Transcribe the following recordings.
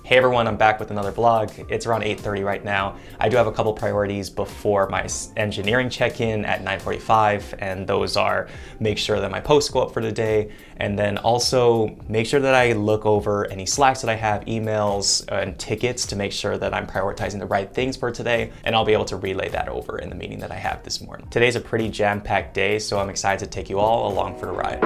Hey everyone, I'm back with another vlog. It's around 8:30 right now. I do have a couple priorities before my engineering check-in at 9:45, and those are make sure that my posts go up for the day, and then also make sure that I look over any Slacks that I have, emails, and tickets to make sure that I'm prioritizing the right things for today, and I'll be able to relay that over in the meeting that I have this morning. Today's a pretty jam-packed day, so I'm excited to take you all along for the ride.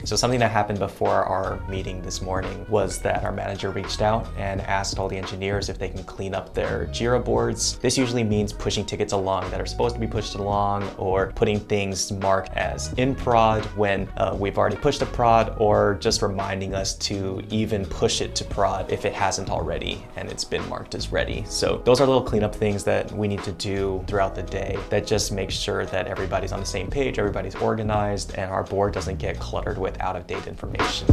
So something that happened before our meeting this morning was that our manager reached out and asked all the engineers if they can clean up their Jira boards. This usually means pushing tickets along that are supposed to be pushed along, or putting things marked as in prod when we've already pushed a prod, or just reminding us to even push it to prod if it hasn't already and it's been marked as ready. So those are little cleanup things that we need to do throughout the day that just makes sure that everybody's on the same page, everybody's organized, and our board doesn't get cluttered with out-of-date information.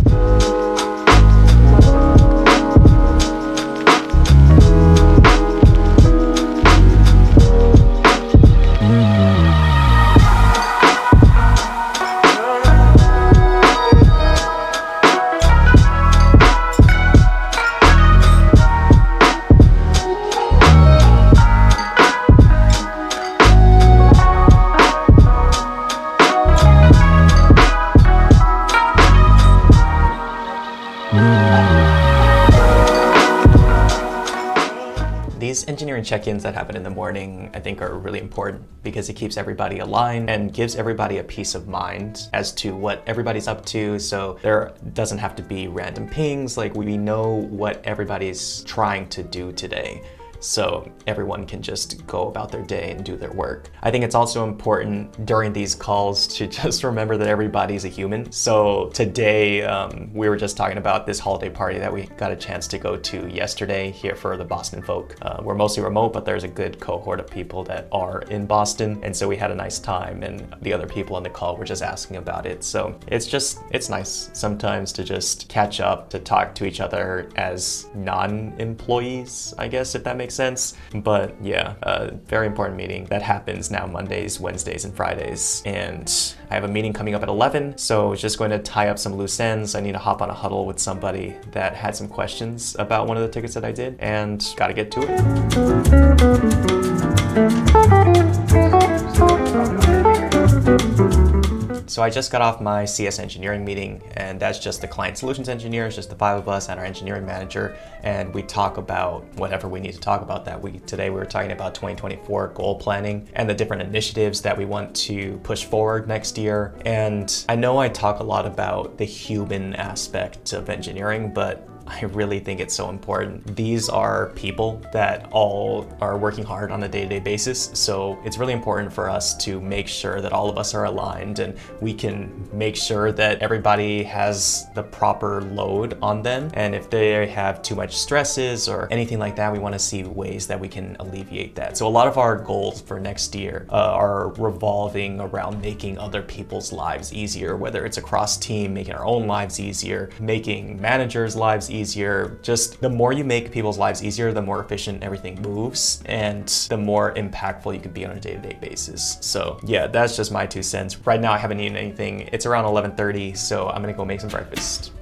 These engineering check-ins that happen in the morning, I think, are really important because it keeps everybody aligned and gives everybody a peace of mind as to what everybody's up to. So there doesn't have to be random pings, like we know what everybody's trying to do today, so everyone can just go about their day and do their work. I think it's also important during these calls to just remember that everybody's a human. So today, we were just talking about this holiday party that we got a chance to go to yesterday here for the Boston folk. We're mostly remote, but there's a good cohort of people that are in Boston, and so we had a nice time, and the other people on the call were just asking about it. So it's nice sometimes to just catch up, to talk to each other as non-employees, I guess, if that makes sense. But yeah, a very important meeting that happens now Mondays, Wednesdays, and Fridays. And I have a meeting coming up at 11, so just going to tie up some loose ends. I need to hop on a huddle with somebody that had some questions about one of the tickets that I did, and gotta get to it. So I just got off my CS engineering meeting, and that's just the client solutions engineers, just the 5 of us and our engineering manager, and we talk about whatever we need to talk about that week. Today we were talking about 2024 goal planning and the different initiatives that we want to push forward next year. And I know I talk a lot about the human aspect of engineering, but I really think it's so important. These are people that all are working hard on a day-to-day basis, so it's really important for us to make sure that all of us are aligned and we can make sure that everybody has the proper load on them. And if they have too much stresses or anything like that, we want to see ways that we can alleviate that. So a lot of our goals for next year are revolving around making other people's lives easier, whether it's across team, making our own lives easier, making managers' lives easier. Just the more you make people's lives easier, the more efficient everything moves and the more impactful you can be on a day-to-day basis. So yeah, that's just my 2 cents. Right now I haven't eaten anything. It's around 11:30, so I'm gonna go make some breakfast.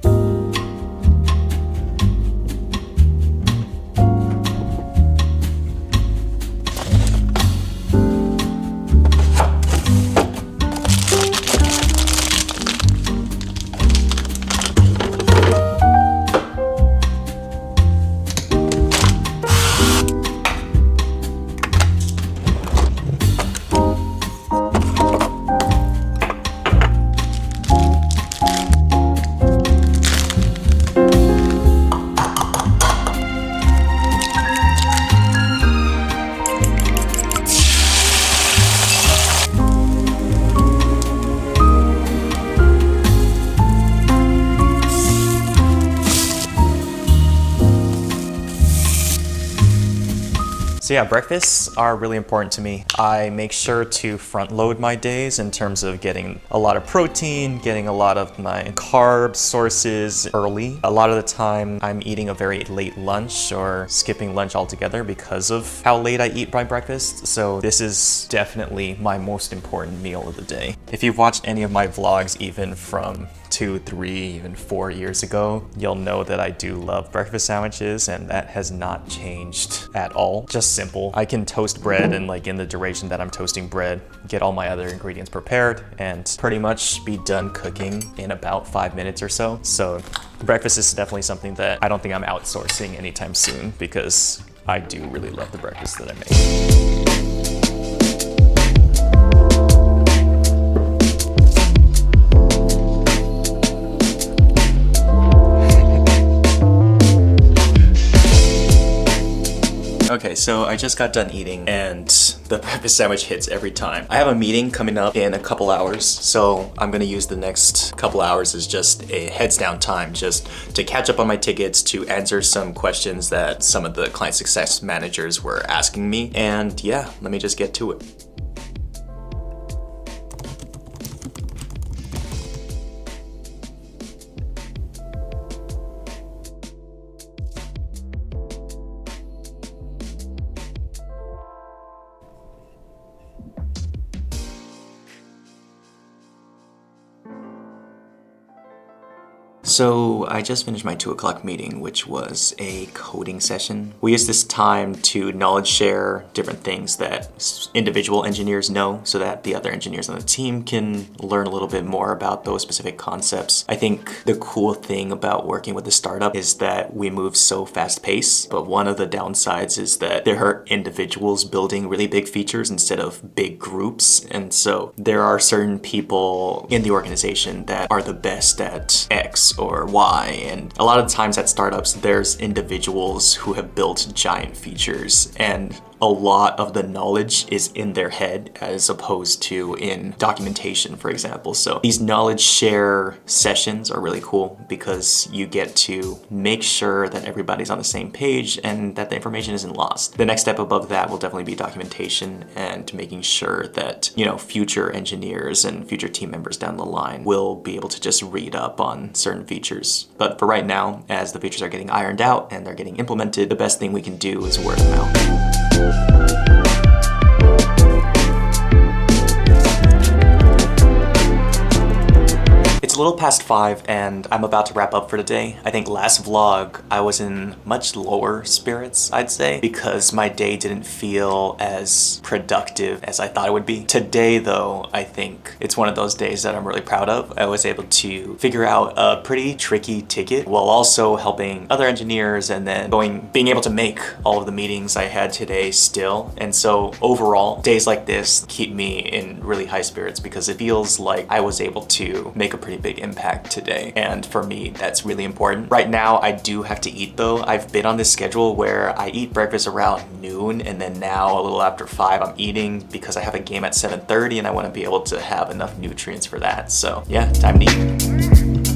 So yeah, breakfasts are really important to me. I make sure to front load my days in terms of getting a lot of protein, getting a lot of my carb sources early. A lot of the time I'm eating a very late lunch or skipping lunch altogether because of how late I eat my breakfast. So this is definitely my most important meal of the day. If you've watched any of my vlogs, even from 2, 3, even 4 years ago, you'll know that I do love breakfast sandwiches, and that has not changed at all. Just simple. I can toast bread, and like in the duration that I'm toasting bread, get all my other ingredients prepared and pretty much be done cooking in about 5 minutes or so. So breakfast is definitely something that I don't think I'm outsourcing anytime soon, because I do really love the breakfast that I make. Okay, so I just got done eating and the breakfast sandwich hits every time. I have a meeting coming up in a couple hours, so I'm gonna use the next couple hours as just a heads down time, just to catch up on my tickets, to answer some questions that some of the client success managers were asking me. And yeah, let me just get to it. So I just finished my 2 o'clock meeting, which was a coding session. We use this time to knowledge share different things that individual engineers know so that the other engineers on the team can learn a little bit more about those specific concepts. I think the cool thing about working with a startup is that we move so fast paced, but one of the downsides is that there are individuals building really big features instead of big groups. And so there are certain people in the organization that are the best at X or Y, and a lot of times at startups there's individuals who have built giant features, and a lot of the knowledge is in their head as opposed to in documentation, for example. So these knowledge share sessions are really cool because you get to make sure that everybody's on the same page and that the information isn't lost. The next step above that will definitely be documentation and making sure that, you know, future engineers and future team members down the line will be able to just read up on certain features. But for right now, as the features are getting ironed out and they're getting implemented, the best thing we can do is word of mouth. It's a a little past 5 and I'm about to wrap up for today. I think last vlog I was in much lower spirits, I'd say, because my day didn't feel as productive as I thought it would be. Today though, I think it's one of those days that I'm really proud of. I was able to figure out a pretty tricky ticket while also helping other engineers and then being able to make all of the meetings I had today still. And so overall, days like this keep me in really high spirits because it feels like I was able to make a pretty big impact today. And for me, that's really important. Right now, I do have to eat though. I've been on this schedule where I eat breakfast around noon and then now a little after 5 I'm eating because I have a game at 7:30 and I want to be able to have enough nutrients for that. So yeah, time to eat.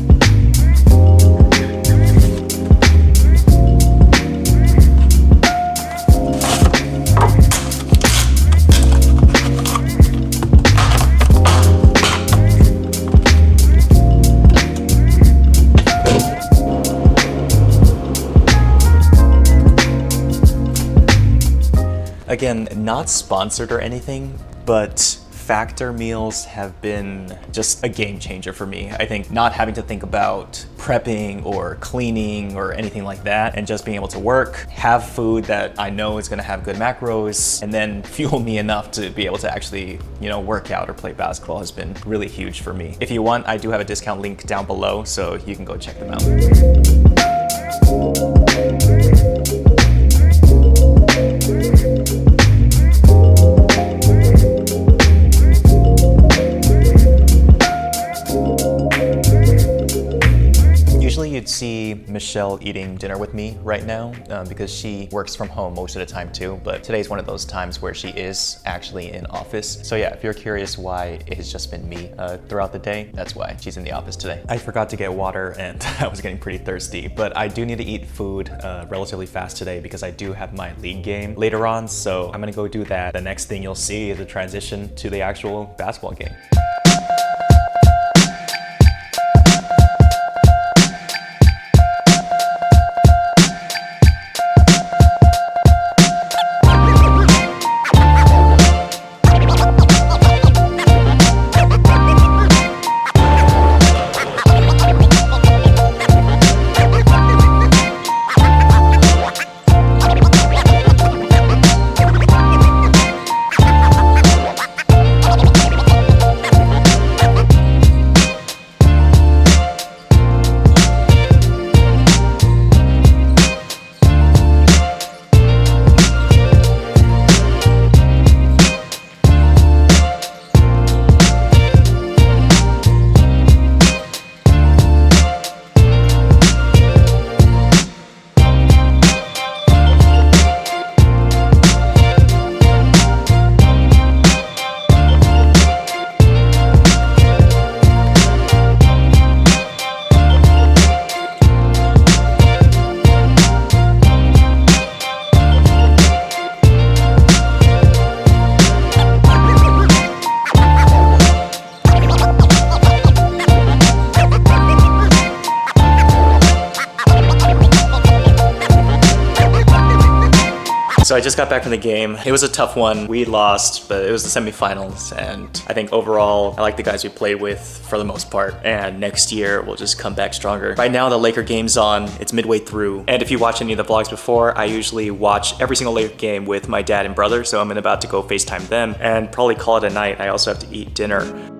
Again, not sponsored or anything, but Factor meals have been just a game changer for me. I think not having to think about prepping or cleaning or anything like that and just being able to work, have food that I know is gonna have good macros and then fuel me enough to be able to actually, work out or play basketball has been really huge for me. If you want, I do have a discount link down below, so you can go check them out. You'd see Michelle eating dinner with me right now because she works from home most of the time too, but today's one of those times where she is actually in office. So yeah, if you're curious why it has just been me throughout the day, that's why she's in the office today. I forgot to get water and I was getting pretty thirsty, but I do need to eat food relatively fast today because I do have my league game later on, so I'm gonna go do that. The next thing you'll see is a transition to the actual basketball game. So I just got back from the game. It was a tough one. We lost, but it was the semifinals, and I think overall, I like the guys we played with for the most part, and next year we'll just come back stronger. Right now, the Laker game's on. It's midway through, and if you watch any of the vlogs before, I usually watch every single Laker game with my dad and brother, so I'm about to go FaceTime them and probably call it a night. I also have to eat dinner.